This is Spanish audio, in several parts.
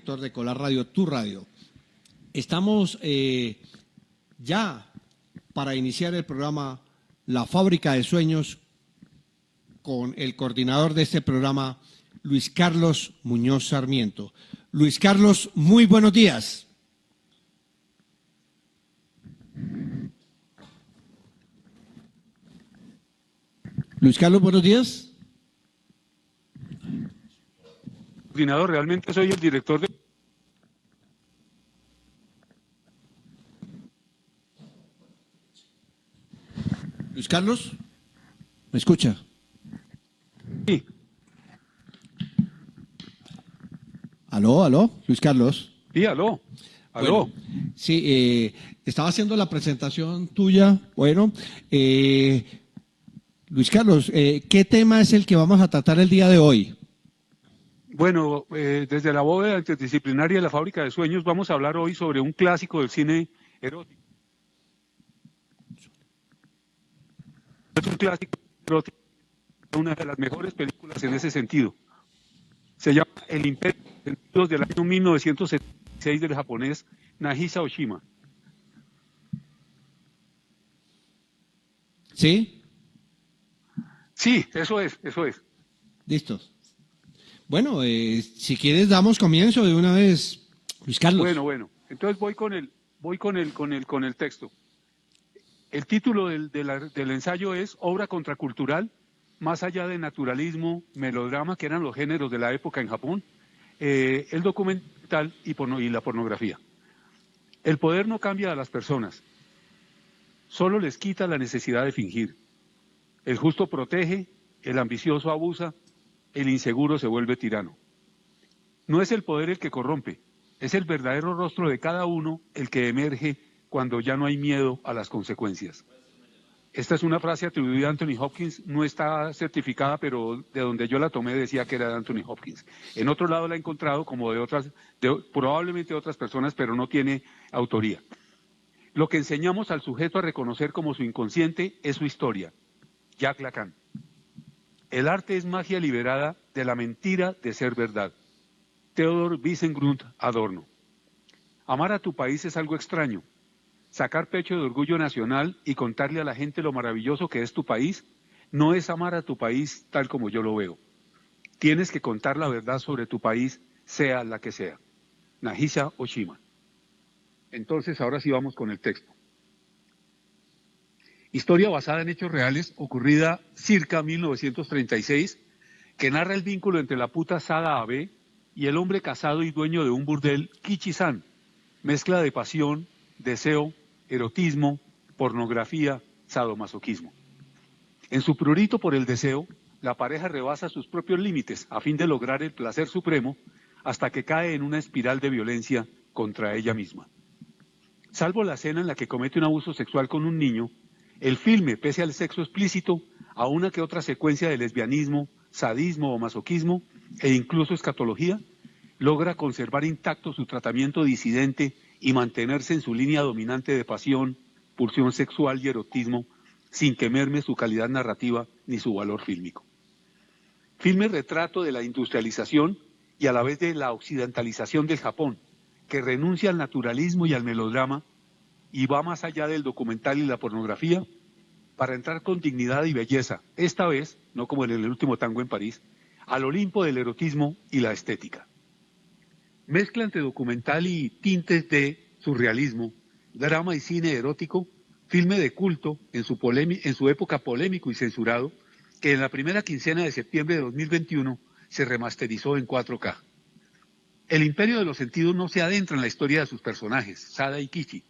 director de Colar Radio, Tu Radio. Estamos ya para iniciar el programa La Fábrica de Sueños con el coordinador de este programa, Luis Carlos Muñoz Sarmiento. Luis Carlos, muy buenos días. Luis Carlos, buenos días. Coordinador, realmente soy el director de... Luis Carlos, ¿me escucha? Sí. Aló, Luis Carlos. Sí, aló. Bueno, sí, estaba haciendo la presentación tuya. Bueno, Luis Carlos, ¿qué tema es el que vamos a tratar el día de hoy? Bueno, desde la bóveda interdisciplinaria de La Fábrica de Sueños vamos a hablar hoy sobre un clásico del cine erótico. Es un clásico erótico, una de las mejores películas en ese sentido. Se llama El Imperio del año 1976 del japonés Nagisa Oshima. ¿Sí? Sí, eso es. Listos. Bueno, si quieres damos comienzo de una vez, Luis Carlos. Bueno. Entonces voy con el texto. El título del ensayo es Obra contracultural, más allá de naturalismo, melodrama, que eran los géneros de la época en Japón, el documental y la pornografía. El poder no cambia a las personas, solo les quita la necesidad de fingir. El justo protege, el ambicioso abusa, el inseguro se vuelve tirano. No es el poder el que corrompe, es el verdadero rostro de cada uno el que emerge cuando ya no hay miedo a las consecuencias. Esta es una frase atribuida a Anthony Hopkins, no está certificada, pero de donde yo la tomé decía que era de Anthony Hopkins. En otro lado la he encontrado como probablemente de otras personas, pero no tiene autoría. Lo que enseñamos al sujeto a reconocer como su inconsciente es su historia. Jacques Lacan. El arte es magia liberada de la mentira de ser verdad. Theodor Wiesengrund Adorno. Amar a tu país es algo extraño. Sacar pecho de orgullo nacional y contarle a la gente lo maravilloso que es tu país, no es amar a tu país tal como yo lo veo. Tienes que contar la verdad sobre tu país, sea la que sea. Nagisa Oshima. Entonces, ahora sí vamos con el texto. Historia basada en hechos reales, ocurrida circa 1936, que narra el vínculo entre la puta Sada Abe y el hombre casado y dueño de un burdel, Kichi-san, mezcla de pasión, deseo, erotismo, pornografía, sadomasoquismo. En su prurito por el deseo, la pareja rebasa sus propios límites a fin de lograr el placer supremo hasta que cae en una espiral de violencia contra ella misma. Salvo la escena en la que comete un abuso sexual con un niño, el filme, pese al sexo explícito, a una que otra secuencia de lesbianismo, sadismo o masoquismo, e incluso escatología, logra conservar intacto su tratamiento disidente y mantenerse en su línea dominante de pasión, pulsión sexual y erotismo, sin que merme su calidad narrativa ni su valor fílmico. Filme retrato de la industrialización y a la vez de la occidentalización del Japón, que renuncia al naturalismo y al melodrama y va más allá del documental y la pornografía para entrar con dignidad y belleza, esta vez, no como en el último tango en París, al Olimpo del erotismo y la estética. Mezcla entre documental y tintes de surrealismo, drama y cine erótico, filme de culto en su época polémico y censurado, que en la primera quincena de septiembre de 2021 se remasterizó en 4K. El imperio de los sentidos no se adentra en la historia de sus personajes, Sada y Kichi,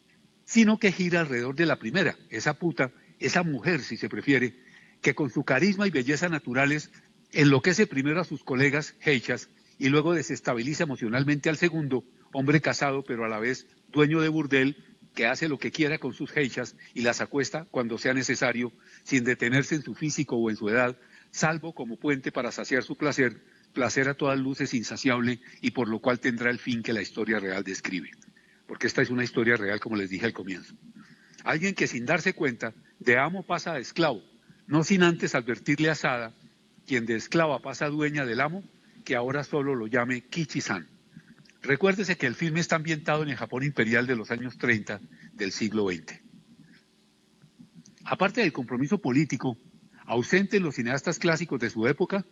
sino que gira alrededor de la primera, esa puta, esa mujer si se prefiere, que con su carisma y belleza naturales enloquece primero a sus colegas geishas y luego desestabiliza emocionalmente al segundo, hombre casado pero a la vez dueño de burdel, que hace lo que quiera con sus geishas y las acuesta cuando sea necesario, sin detenerse en su físico o en su edad, salvo como puente para saciar su placer a todas luces insaciable y por lo cual tendrá el fin que la historia real describe. Porque esta es una historia real, como les dije al comienzo. Alguien que sin darse cuenta, de amo pasa a esclavo, no sin antes advertirle a Sada, quien de esclava pasa a dueña del amo, que ahora solo lo llame Kichi-san. Recuérdese que el filme está ambientado en el Japón imperial de los años 30 del siglo XX. Aparte del compromiso político, ausente en los cineastas clásicos de su época,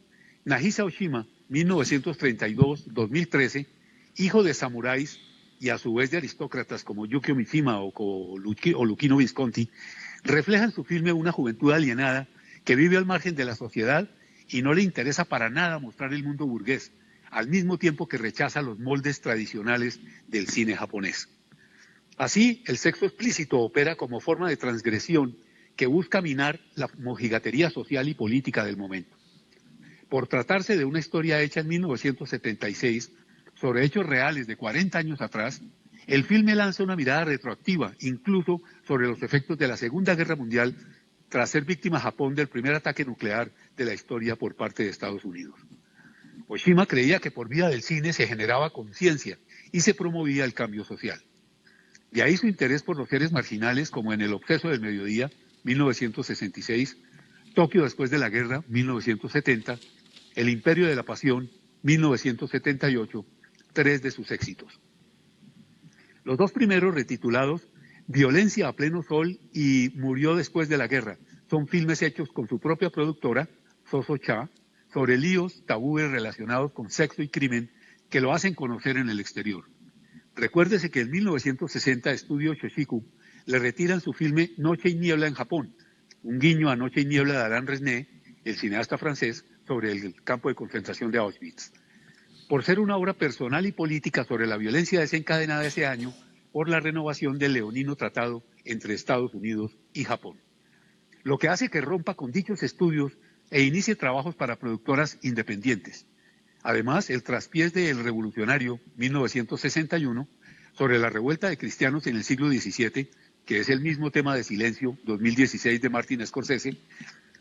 Nagisa Oshima, 1932-2013, hijo de samuráis y a su vez de aristócratas como Yukio Mishima o Luchino Visconti, refleja en su filme una juventud alienada que vive al margen de la sociedad y no le interesa para nada mostrar el mundo burgués, al mismo tiempo que rechaza los moldes tradicionales del cine japonés. Así, el sexo explícito opera como forma de transgresión que busca minar la mojigatería social y política del momento. Por tratarse de una historia hecha en 1976 sobre hechos reales de 40 años atrás, el filme lanza una mirada retroactiva, incluso sobre los efectos de la Segunda Guerra Mundial, tras ser víctima Japón del primer ataque nuclear de la historia por parte de Estados Unidos. Oshima creía que por vía del cine se generaba conciencia y se promovía el cambio social. De ahí su interés por los seres marginales, como en El obseso del mediodía, 1966, Tokio después de la guerra, 1970, El imperio de la pasión, 1978, tres de sus éxitos. Los dos primeros, retitulados Violencia a pleno sol y Murió después de la guerra, son filmes hechos con su propia productora, Soso Cha, sobre líos, tabúes relacionados con sexo y crimen que lo hacen conocer en el exterior. Recuérdese que en 1960 Estudio Shoshiku le retiran su filme Noche y Niebla en Japón, un guiño a Noche y Niebla de Alain Resnais, el cineasta francés, sobre el campo de concentración de Auschwitz, por ser una obra personal y política sobre la violencia desencadenada ese año por la renovación del leonino tratado entre Estados Unidos y Japón. Lo que hace que rompa con dichos estudios e inicie trabajos para productoras independientes. Además, el traspiés de El Revolucionario, 1961, sobre la revuelta de cristianos en el siglo XVII, que es el mismo tema de Silencio, 2016 de Martin Scorsese,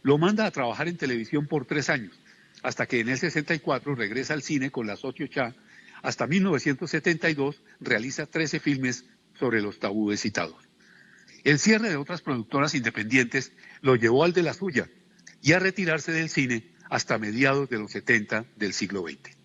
lo manda a trabajar en televisión por 3 años, hasta que en el 64 regresa al cine con la Socio Cha. Hasta 1972 realiza 13 filmes sobre los tabúes citados. El cierre de otras productoras independientes lo llevó al de la suya y a retirarse del cine hasta mediados de los 70 del siglo XX.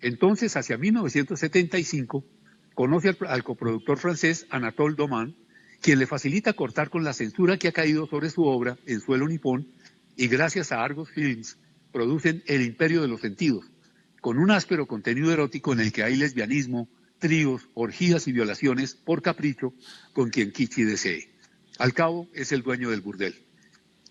Entonces, hacia 1975, conoce al coproductor francés Anatole Doman, quien le facilita cortar con la censura que ha caído sobre su obra en suelo nipón, y gracias a Argos Films producen El imperio de los sentidos, con un áspero contenido erótico en el que hay lesbianismo, tríos, orgías y violaciones por capricho con quien Kichi desee. Al cabo, es el dueño del burdel.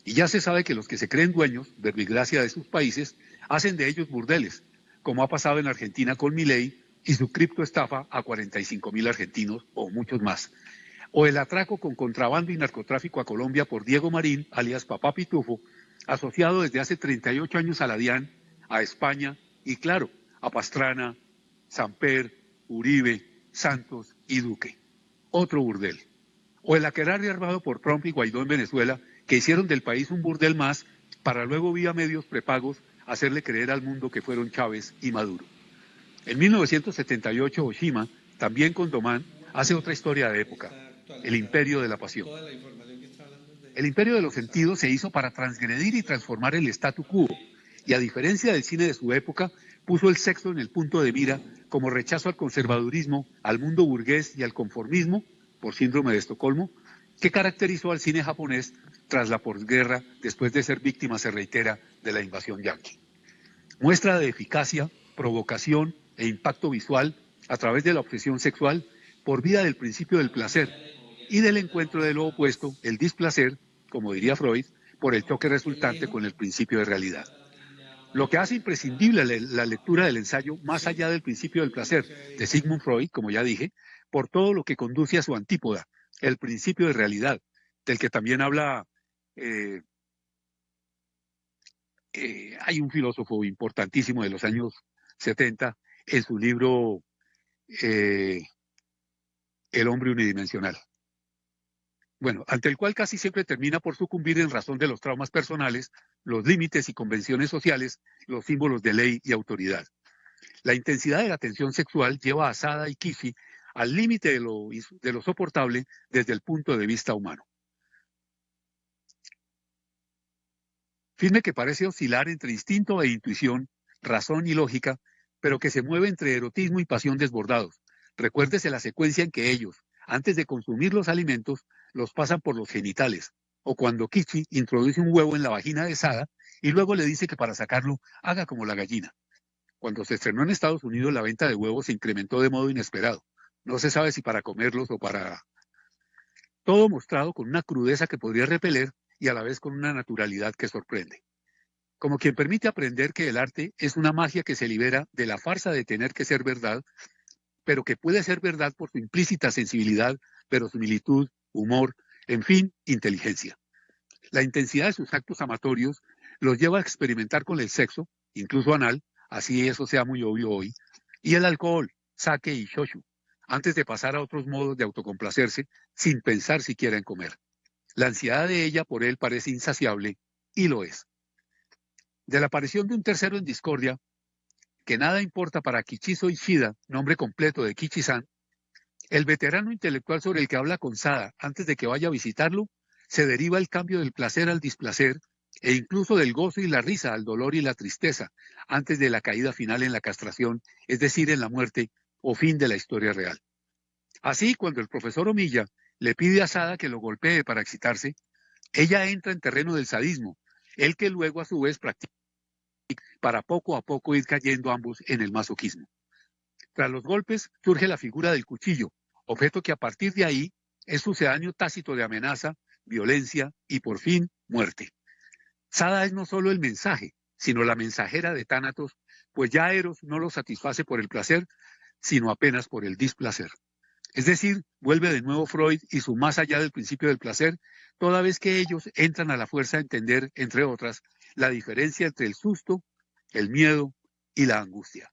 Y ya se sabe que los que se creen dueños, verbigracia de sus países, hacen de ellos burdeles, como ha pasado en Argentina con Milei y su criptoestafa a 45.000 argentinos o muchos más. O el atraco con contrabando y narcotráfico a Colombia por Diego Marín, alias Papá Pitufo, asociado desde hace 38 años a la DIAN, a España y, claro, a Pastrana, Samper, Uribe, Santos y Duque. Otro burdel. O el aquelarre armado por Trump y Guaidó en Venezuela, que hicieron del país un burdel más para luego vía medios prepagos hacerle creer al mundo que fueron Chávez y Maduro. En 1978 Oshima, también con Doman, hace otra historia de época, El imperio de la pasión. El imperio de los sentidos se hizo para transgredir y transformar el statu quo, y a diferencia del cine de su época, puso el sexo en el punto de mira como rechazo al conservadurismo, al mundo burgués y al conformismo, por síndrome de Estocolmo, que caracterizó al cine japonés tras la posguerra, después de ser víctima, se reitera, de la invasión yanqui. Muestra de eficacia, provocación e impacto visual a través de la obsesión sexual por vía del principio del placer y del encuentro de lo opuesto, el displacer, como diría Freud, por el choque resultante con el principio de realidad. Lo que hace imprescindible la lectura del ensayo más allá del principio del placer de Sigmund Freud, como ya dije, por todo lo que conduce a su antípoda, el principio de realidad, del que también habla, hay un filósofo importantísimo de los años 70 en su libro El hombre unidimensional. Bueno, ante el cual casi siempre termina por sucumbir en razón de los traumas personales, los límites y convenciones sociales, los símbolos de ley y autoridad. La intensidad de la tensión sexual lleva a Sada y Kishi al límite de lo soportable desde el punto de vista humano. Filme que parece oscilar entre instinto e intuición, razón y lógica, pero que se mueve entre erotismo y pasión desbordados. Recuérdese la secuencia en que ellos, antes de consumir los alimentos, los pasan por los genitales, o cuando Kichi introduce un huevo en la vagina de Sada y luego le dice que para sacarlo haga como la gallina. Cuando se estrenó en Estados Unidos, la venta de huevos se incrementó de modo inesperado. No se sabe si para comerlos o para... Todo mostrado con una crudeza que podría repeler y a la vez con una naturalidad que sorprende. Como quien permite aprender que el arte es una magia que se libera de la farsa de tener que ser verdad, pero que puede ser verdad por su implícita sensibilidad, verosimilitud, humor, en fin, inteligencia. La intensidad de sus actos amatorios los lleva a experimentar con el sexo, incluso anal, así eso sea muy obvio hoy, y el alcohol, sake y shoshu, antes de pasar a otros modos de autocomplacerse sin pensar siquiera en comer. La ansiedad de ella por él parece insaciable, y lo es. De la aparición de un tercero en discordia, que nada importa para Kichizo Ishida, nombre completo de Kichi-san, el veterano intelectual sobre el que habla con Sada antes de que vaya a visitarlo, se deriva el cambio del placer al displacer e incluso del gozo y la risa al dolor y la tristeza antes de la caída final en la castración, es decir, en la muerte o fin de la historia real. Así, cuando el profesor Omiya le pide a Sada que lo golpee para excitarse, ella entra en terreno del sadismo, el que luego a su vez practica para poco a poco ir cayendo ambos en el masoquismo. Tras los golpes surge la figura del cuchillo, objeto que a partir de ahí es sucedáneo tácito de amenaza, violencia y por fin muerte. Sada es no solo el mensaje, sino la mensajera de Tánatos, pues ya Eros no lo satisface por el placer, sino apenas por el displacer. Es decir, vuelve de nuevo Freud y su más allá del principio del placer, toda vez que ellos entran a la fuerza a entender, entre otras, la diferencia entre el susto, el miedo y la angustia.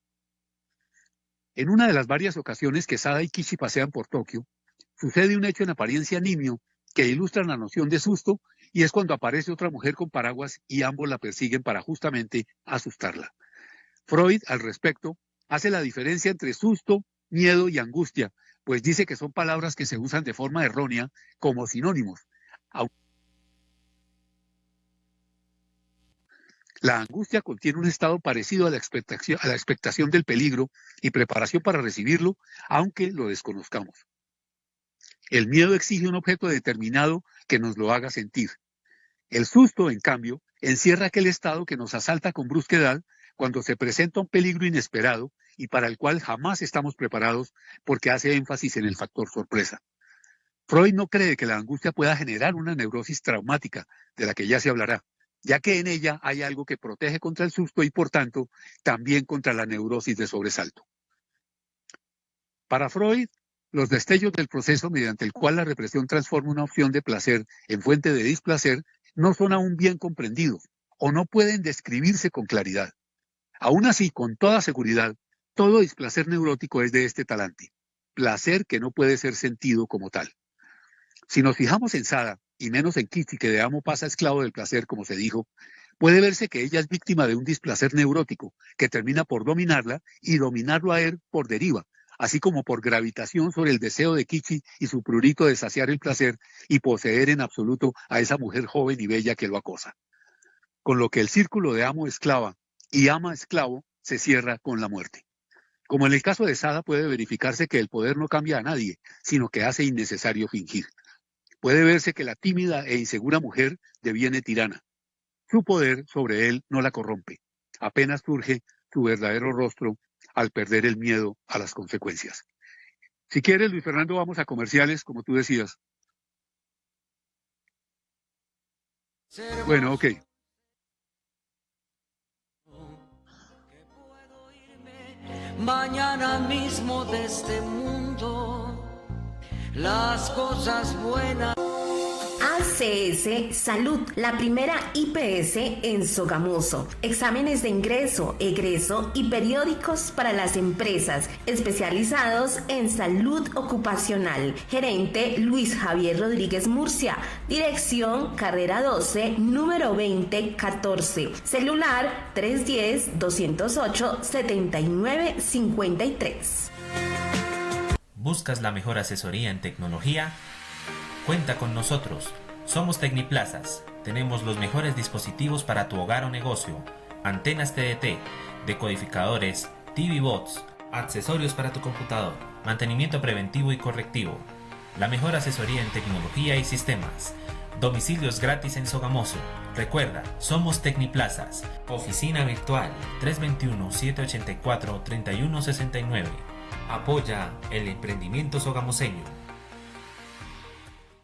En una de las varias ocasiones que Sada y Kichi pasean por Tokio, sucede un hecho en apariencia nimio que ilustra la noción de susto, y es cuando aparece otra mujer con paraguas y ambos la persiguen para justamente asustarla. Freud, al respecto, hace la diferencia entre susto, miedo y angustia, pues dice que son palabras que se usan de forma errónea como sinónimos. La angustia contiene un estado parecido a la expectación del peligro y preparación para recibirlo, aunque lo desconozcamos. El miedo exige un objeto determinado que nos lo haga sentir. El susto, en cambio, encierra aquel estado que nos asalta con brusquedad cuando se presenta un peligro inesperado y para el cual jamás estamos preparados porque hace énfasis en el factor sorpresa. Freud no cree que la angustia pueda generar una neurosis traumática, de la que ya se hablará, ya que en ella hay algo que protege contra el susto y, por tanto, también contra la neurosis de sobresalto. Para Freud, los destellos del proceso mediante el cual la represión transforma una opción de placer en fuente de displacer no son aún bien comprendidos o no pueden describirse con claridad. Aún así, con toda seguridad, todo displacer neurótico es de este talante, placer que no puede ser sentido como tal. Si nos fijamos en Sada, y menos en Kichi, que de amo pasa esclavo del placer, como se dijo, puede verse que ella es víctima de un displacer neurótico que termina por dominarla y dominarlo a él por deriva, así como por gravitación sobre el deseo de Kichi y su prurito de saciar el placer y poseer en absoluto a esa mujer joven y bella que lo acosa. Con lo que el círculo de amo-esclava y ama-esclavo se cierra con la muerte. Como en el caso de Sada, puede verificarse que el poder no cambia a nadie, sino que hace innecesario fingir. Puede verse que la tímida e insegura mujer deviene tirana. Su poder sobre él no la corrompe. Apenas surge su verdadero rostro al perder el miedo a las consecuencias. Si quieres, Luis Fernando, vamos a comerciales, como tú decías. Bueno, ok. Mañana mismo de este mundo, las cosas buenas. ACS Salud, la primera IPS en Sogamoso. Exámenes de ingreso, egreso y periódicos para las empresas, especializados en salud ocupacional. Gerente Luis Javier Rodríguez Murcia. Dirección Carrera 12, número 2014. Celular 310-208-7953. ¿Buscas la mejor asesoría en tecnología? Cuenta con nosotros. Somos Tecniplazas. Tenemos los mejores dispositivos para tu hogar o negocio. Antenas TDT, decodificadores, TV Bots, accesorios para tu computador, mantenimiento preventivo y correctivo. La mejor asesoría en tecnología y sistemas. Domicilios gratis en Sogamoso. Recuerda, somos Tecniplazas. Oficina virtual 321-784-3169. Apoya el emprendimiento sogamoseño.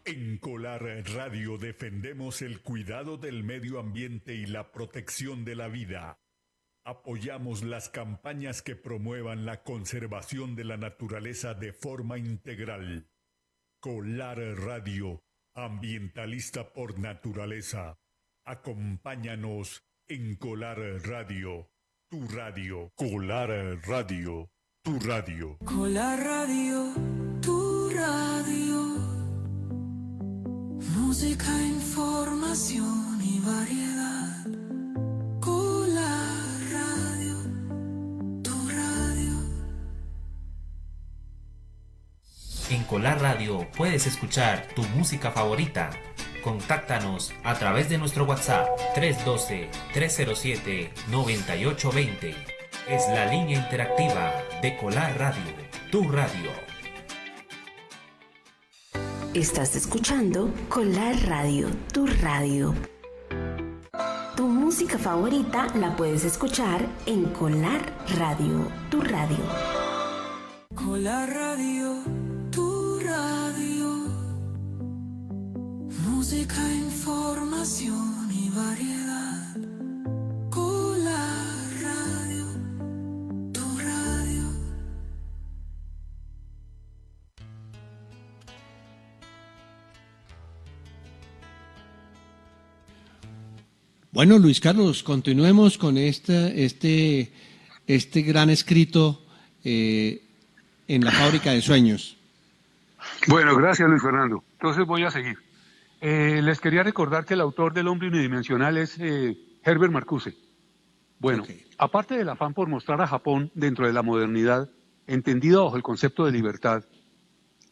En Colar Radio defendemos el cuidado del medio ambiente y la protección de la vida. Apoyamos las campañas que promuevan la conservación de la naturaleza de forma integral. Colar Radio, ambientalista por naturaleza. Acompáñanos en Colar Radio, tu radio. Colar Radio, tu radio. Colar Radio, tu radio. Música, información y variedad. Colar Radio, tu radio. En Colar Radio puedes escuchar tu música favorita. Contáctanos a través de nuestro WhatsApp 312-307-9820. Es la línea interactiva de Colar Radio, tu radio. Estás escuchando Colar Radio, tu radio. Tu música favorita la puedes escuchar en Colar Radio, tu radio. Colar Radio, tu radio. Música, información y variedad. Colar Radio, tu radio. Bueno, Luis Carlos, continuemos con este gran escrito en la fábrica de sueños. Bueno, gracias Luis Fernando. Entonces voy a seguir. Les quería recordar que el autor del Hombre Unidimensional es Herbert Marcuse. Bueno, aparte del afán por mostrar a Japón dentro de la modernidad, entendido bajo el concepto de libertad,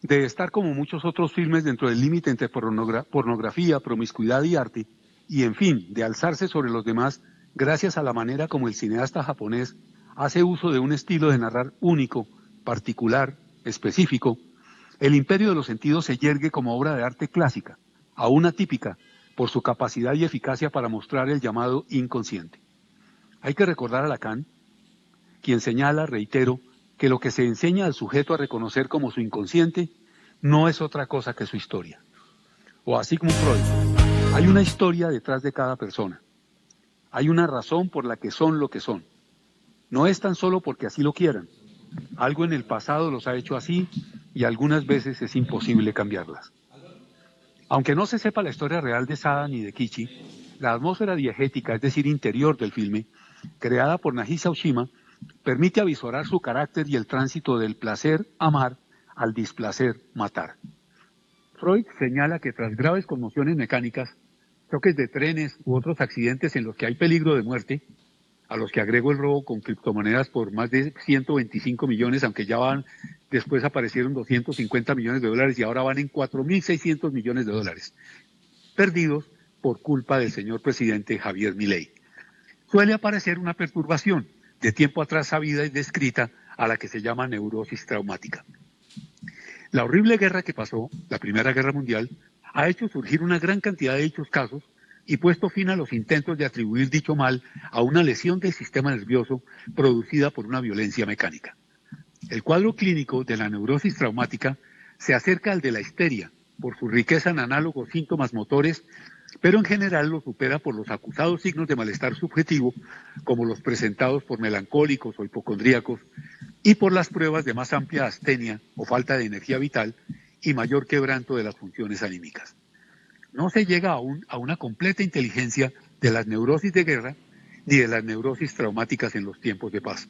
de estar como muchos otros filmes dentro del límite entre pornografía, promiscuidad y arte, y en fin, de alzarse sobre los demás gracias a la manera como el cineasta japonés hace uso de un estilo de narrar único, particular, específico, el Imperio de los Sentidos se yergue como obra de arte clásica, aún atípica, por su capacidad y eficacia para mostrar el llamado inconsciente. Hay que recordar a Lacan, quien señala, reitero, que lo que se enseña al sujeto a reconocer como su inconsciente no es otra cosa que su historia. O a Sigmund Freud, hay una historia detrás de cada persona. Hay una razón por la que son lo que son. No es tan solo porque así lo quieran. Algo en el pasado los ha hecho así y algunas veces es imposible cambiarlas. Aunque no se sepa la historia real de Sada ni de Kichi, la atmósfera diegética, es decir, interior del filme, creada por Nagisa Oshima, permite avisorar su carácter y el tránsito del placer, amar, al displacer, matar. Freud señala que tras graves conmociones mecánicas, choques de trenes u otros accidentes en los que hay peligro de muerte, a los que agrego el robo con criptomonedas por más de 125 millones, aunque ya después aparecieron 250 millones de dólares y ahora van en 4.600 millones de dólares, perdidos por culpa del señor presidente Javier Milei. Suele aparecer una perturbación, de tiempo atrás sabida y descrita, a la que se llama neurosis traumática. La horrible guerra que pasó, la Primera Guerra Mundial, ha hecho surgir una gran cantidad de dichos casos y puesto fin a los intentos de atribuir dicho mal a una lesión del sistema nervioso producida por una violencia mecánica. El cuadro clínico de la neurosis traumática se acerca al de la histeria por su riqueza en análogos síntomas motores, pero en general lo supera por los acusados signos de malestar subjetivo, como los presentados por melancólicos o hipocondríacos, y por las pruebas de más amplia astenia o falta de energía vital y mayor quebranto de las funciones anímicas. No se llega aún a una completa inteligencia de las neurosis de guerra ni de las neurosis traumáticas en los tiempos de paz.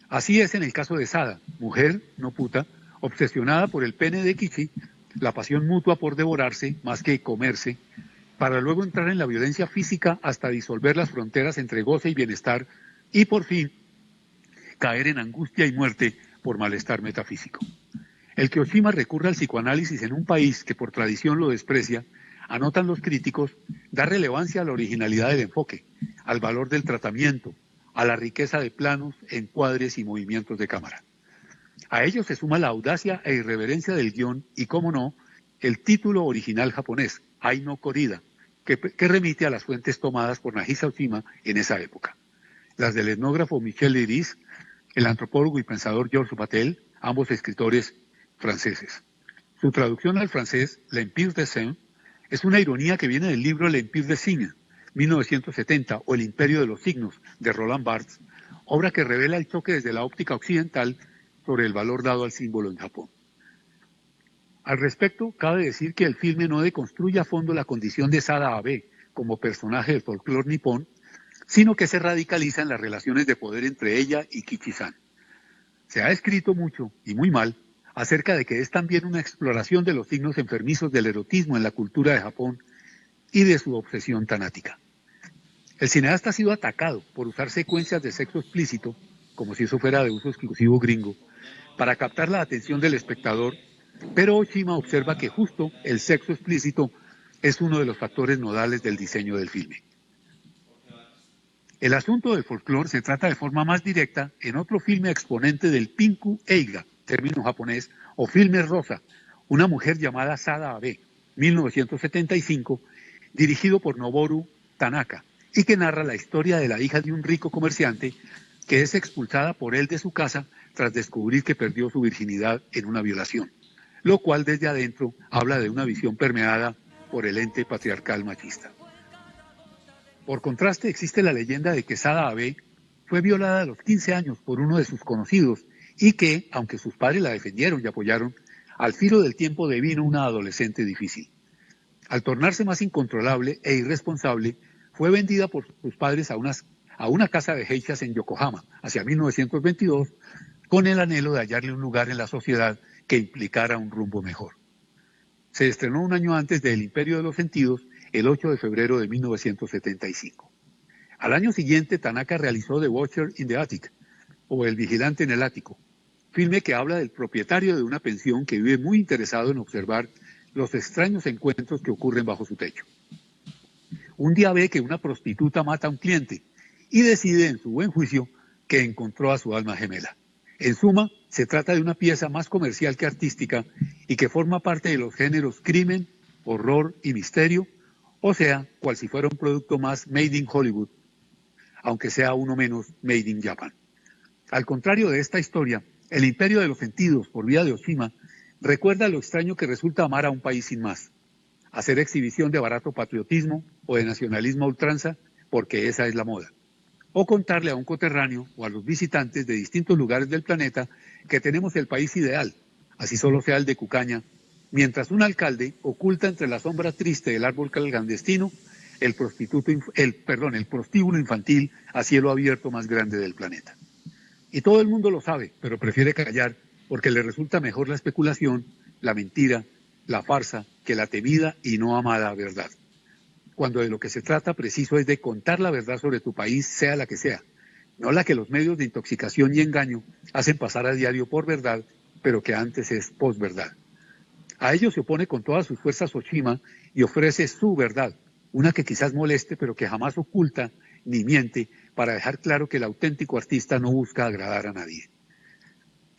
Así es en el caso de Sada, mujer, no puta, obsesionada por el pene de Kichi, la pasión mutua por devorarse más que comerse, para luego entrar en la violencia física hasta disolver las fronteras entre goce y bienestar y por fin caer en angustia y muerte por malestar metafísico. El que Oshima recurra al psicoanálisis en un país que por tradición lo desprecia, anotan los críticos, da relevancia a la originalidad del enfoque, al valor del tratamiento, a la riqueza de planos, encuadres y movimientos de cámara. A ello se suma la audacia e irreverencia del guión y, cómo no, el título original japonés, Ai no Korida, que remite a las fuentes tomadas por Nagisa Oshima en esa época. Las del etnógrafo Michel Leiris, el antropólogo y pensador Georges Patel, ambos escritores franceses. Su traducción al francés, L'Empire des Signes, es una ironía que viene del libro L'Empire des Signes, 1970, o El Imperio de los Signos, de Roland Barthes, obra que revela el choque desde la óptica occidental sobre el valor dado al símbolo en Japón. Al respecto, cabe decir que el filme no deconstruye a fondo la condición de Sada Abe como personaje del folclore nipón, sino que se radicaliza en las relaciones de poder entre ella y Kichi-san. Se ha escrito mucho, y muy mal, acerca de que es también una exploración de los signos enfermizos del erotismo en la cultura de Japón y de su obsesión tanática. El cineasta ha sido atacado por usar secuencias de sexo explícito, como si eso fuera de uso exclusivo gringo, para captar la atención del espectador, pero Oshima observa que justo el sexo explícito es uno de los factores nodales del diseño del filme. El asunto del folclore se trata de forma más directa en otro filme exponente del Pinku Eiga, término japonés, o filme rosa, una mujer llamada Sada Abe, 1975, dirigido por Noboru Tanaka, y que narra la historia de la hija de un rico comerciante que es expulsada por él de su casa tras descubrir que perdió su virginidad en una violación, lo cual desde adentro habla de una visión permeada por el ente patriarcal machista. Por contraste, existe la leyenda de que Sada Abe fue violada a los 15 años por uno de sus conocidos y que, aunque sus padres la defendieron y apoyaron, al filo del tiempo devino una adolescente difícil. Al tornarse más incontrolable e irresponsable, fue vendida por sus padres a una casa de geishas en Yokohama, hacia 1922, con el anhelo de hallarle un lugar en la sociedad que implicara un rumbo mejor. Se estrenó un año antes de El Imperio de los Sentidos, el 8 de febrero de 1975. Al año siguiente, Tanaka realizó The Watcher in the Attic, o El Vigilante en el Ático, filme que habla del propietario de una pensión que vive muy interesado en observar los extraños encuentros que ocurren bajo su techo. Un día ve que una prostituta mata a un cliente y decide en su buen juicio que encontró a su alma gemela. En suma, se trata de una pieza más comercial que artística y que forma parte de los géneros crimen, horror y misterio, o sea, cual si fuera un producto más made in Hollywood, aunque sea uno menos made in Japan. Al contrario de esta historia, El Imperio de los Sentidos, por vía de Oshima, recuerda lo extraño que resulta amar a un país sin más, hacer exhibición de barato patriotismo o de nacionalismo a ultranza, porque esa es la moda, o contarle a un coterráneo o a los visitantes de distintos lugares del planeta que tenemos el país ideal, así solo sea el de Cucaña, mientras un alcalde oculta entre la sombra triste del árbol clandestino el prostíbulo infantil a cielo abierto más grande del planeta. Y todo el mundo lo sabe, pero prefiere callar porque le resulta mejor la especulación, la mentira, la farsa, que la temida y no amada verdad. Cuando de lo que se trata preciso es de contar la verdad sobre tu país, sea la que sea, no la que los medios de intoxicación y engaño hacen pasar a diario por verdad, pero que antes es posverdad. A ello se opone con todas sus fuerzas Oshima y ofrece su verdad, una que quizás moleste, pero que jamás oculta ni miente, para dejar claro que el auténtico artista no busca agradar a nadie.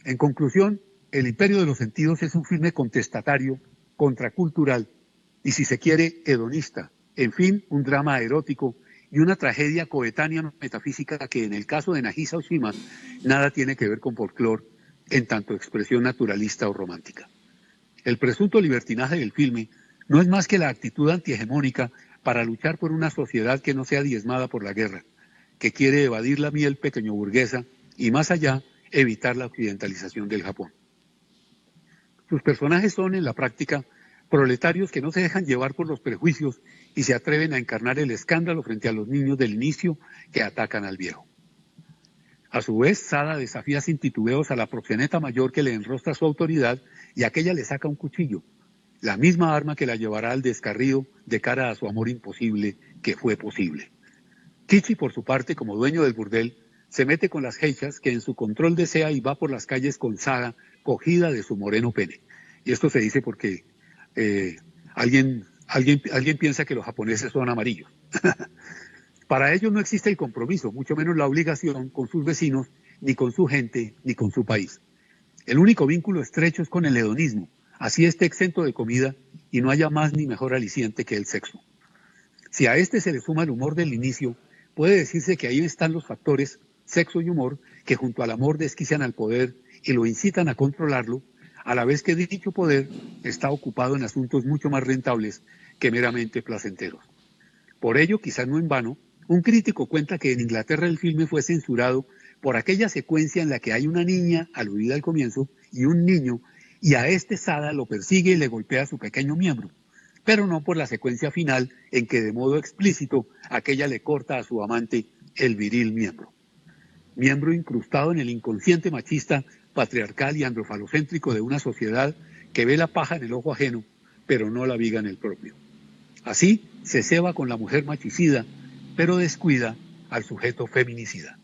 En conclusión, El Imperio de los Sentidos es un filme contestatario, contracultural y, si se quiere, hedonista. En fin, un drama erótico y una tragedia coetánea metafísica que, en el caso de Nagisa Oshima, nada tiene que ver con folclore, en tanto expresión naturalista o romántica. El presunto libertinaje del filme no es más que la actitud antihegemónica para luchar por una sociedad que no sea diezmada por la guerra, que quiere evadir la miel pequeño burguesa y, más allá, evitar la occidentalización del Japón. Sus personajes son, en la práctica, proletarios que no se dejan llevar por los prejuicios y se atreven a encarnar el escándalo frente a los niños del inicio que atacan al viejo. A su vez, Sada desafía sin titubeos a la proxeneta mayor que le enrostra su autoridad y aquella le saca un cuchillo, la misma arma que la llevará al descarrío de cara a su amor imposible que fue posible. Kichi, por su parte, como dueño del burdel, se mete con las geishas que en su control desea y va por las calles con Sada cogida de su moreno pene. Y esto se dice porque alguien piensa que los japoneses son amarillos. Para ellos no existe el compromiso, mucho menos la obligación con sus vecinos, ni con su gente, ni con su país. El único vínculo estrecho es con el hedonismo, así esté exento de comida y no haya más ni mejor aliciente que el sexo. Si a este se le suma el humor del inicio, puede decirse que ahí están los factores, sexo y humor, que junto al amor desquician al poder y lo incitan a controlarlo, a la vez que dicho poder está ocupado en asuntos mucho más rentables que meramente placenteros. Por ello, quizás no en vano, un crítico cuenta que en Inglaterra el filme fue censurado por aquella secuencia en la que hay una niña, aludida al comienzo, y un niño, y a este Sada lo persigue y le golpea su pequeño miembro, pero no por la secuencia final en que de modo explícito aquella le corta a su amante el viril miembro. Miembro incrustado en el inconsciente machista, patriarcal y androfalocéntrico de una sociedad que ve la paja en el ojo ajeno, pero no la viga en el propio. Así se ceba con la mujer machicida, pero descuida al sujeto feminicida.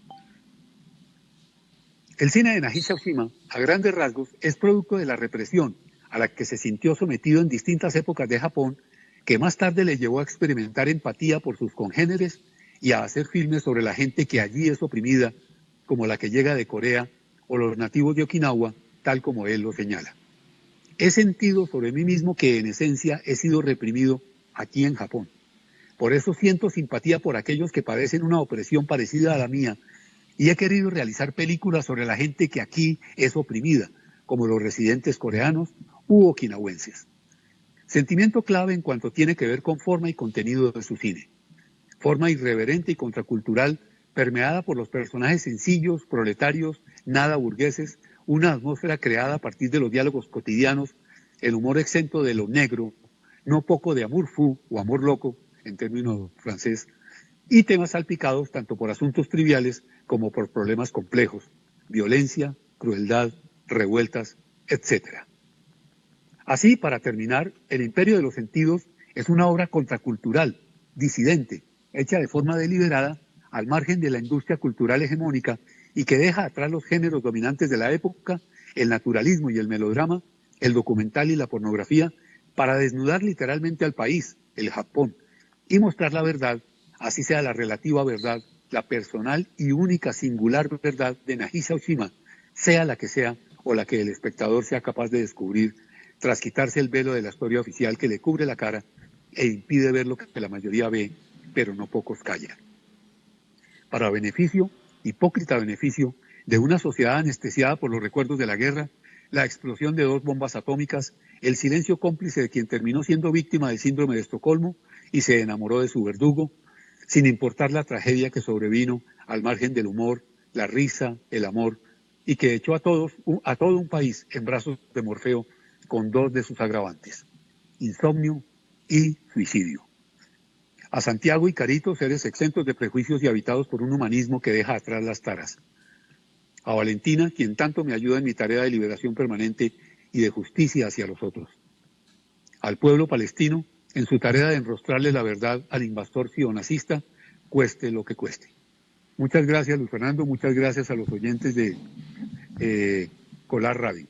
El cine de Nagisa Oshima, a grandes rasgos, es producto de la represión a la que se sintió sometido en distintas épocas de Japón, que más tarde le llevó a experimentar empatía por sus congéneres y a hacer filmes sobre la gente que allí es oprimida, como la que llega de Corea o los nativos de Okinawa, tal como él lo señala. He sentido sobre mí mismo que en esencia he sido reprimido aquí en Japón. Por eso siento simpatía por aquellos que padecen una opresión parecida a la mía y he querido realizar películas sobre la gente que aquí es oprimida, como los residentes coreanos u okinawenses. Sentimiento clave en cuanto tiene que ver con forma y contenido de su cine. Forma irreverente y contracultural, permeada por los personajes sencillos, proletarios, nada burgueses, una atmósfera creada a partir de los diálogos cotidianos, el humor exento de lo negro, no poco de amour fou o amor loco, en términos francés, y temas salpicados tanto por asuntos triviales como por problemas complejos, violencia, crueldad, revueltas, etc. Así, para terminar, El Imperio de los Sentidos es una obra contracultural, disidente, hecha de forma deliberada, al margen de la industria cultural hegemónica y que deja atrás los géneros dominantes de la época, el naturalismo y el melodrama, el documental y la pornografía, para desnudar literalmente al país, el Japón, y mostrar la verdad, así sea la relativa verdad, la personal y única singular verdad de Nagisa Oshima, sea la que sea o la que el espectador sea capaz de descubrir, tras quitarse el velo de la historia oficial que le cubre la cara e impide ver lo que la mayoría ve, pero no pocos callan. Para beneficio, hipócrita beneficio, de una sociedad anestesiada por los recuerdos de la guerra, la explosión de 2 bombas atómicas, el silencio cómplice de quien terminó siendo víctima del síndrome de Estocolmo y se enamoró de su verdugo, sin importar la tragedia que sobrevino al margen del humor, la risa, el amor, y que echó a todo un país en brazos de Morfeo con 2 de sus agravantes, insomnio y suicidio. A Santiago y Carito, seres exentos de prejuicios y habitados por un humanismo que deja atrás las taras. A Valentina, quien tanto me ayuda en mi tarea de liberación permanente y de justicia hacia los otros. Al pueblo palestino, en su tarea de enrostrarle la verdad al invasor sionacista, cueste lo que cueste. Muchas gracias, Luis Fernando, muchas gracias a los oyentes de Colar Radio.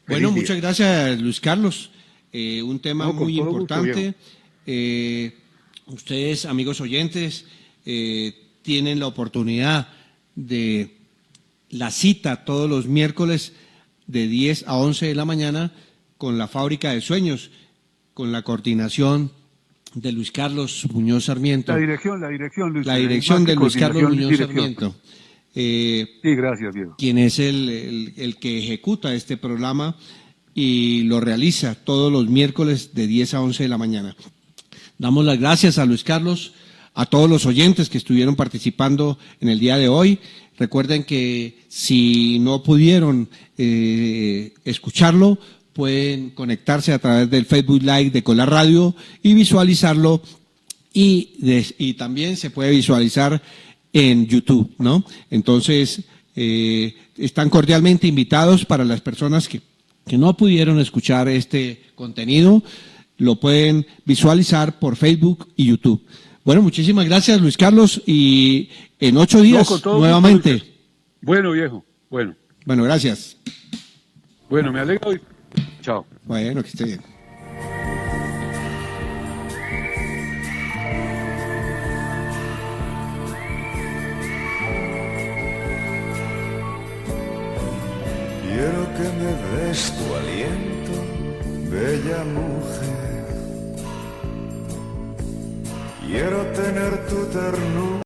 Bueno, Feliz muchas día. gracias, Luis Carlos. Un tema No, con muy todo gusto, importante. Ustedes, amigos oyentes, tienen la oportunidad de la cita todos los miércoles de 10 a 11 de la mañana con la Fábrica de Sueños, con la coordinación de Luis Carlos Muñoz Sarmiento. La dirección, Luis. La dirección de Luis Carlos Coordinación, Muñoz dirección. Sarmiento. Sí, gracias, Diego. Quien es el que ejecuta este programa y lo realiza todos los miércoles de 10 a 11 de la mañana. Damos las gracias a Luis Carlos, a todos los oyentes que estuvieron participando en el día de hoy. Recuerden que si no pudieron escucharlo, pueden conectarse a través del Facebook Live de Colar Radio y visualizarlo, y también se puede visualizar en YouTube, ¿no? Entonces, están cordialmente invitados para las personas que no pudieron escuchar este contenido, lo pueden visualizar por Facebook y YouTube. Bueno, muchísimas gracias, Luis Carlos, y en 8 días con todo nuevamente. gusto. Bueno, viejo, bueno. Bueno, gracias. Bueno, me alegro. Chao. Bueno, que esté bien. que me des tu aliento, bella mujer. Quiero tener tu ternura